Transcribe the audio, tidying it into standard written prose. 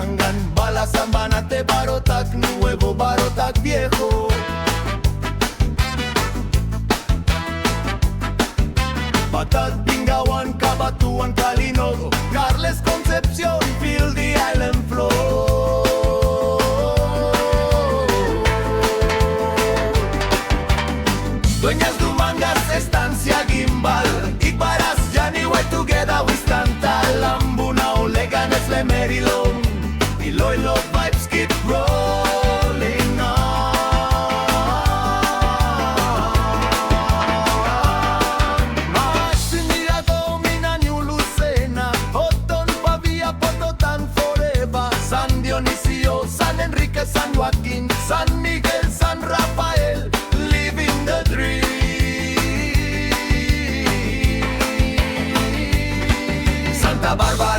Tangan, Balasan, Banate, Barotac Nuevo, Barotac Viejo. Batat, Pingawan, Cabatuan, Calinog, Carles, Concepción, feel the island flow. Dueñas, Dumangas, Estancia, Gimbal, Ibaras, Yaniway, together we stand tall. Lambunao, Leganes, Lemerilon, Iloilo, vibes keep rolling on. Maximiliano, Mina, New Lucena, Oton, Pavia, Pototan, forever. San Dionisio, San Enrique, San Joaquín, San Miguel, San Rafael, living the dream. Santa Bárbara,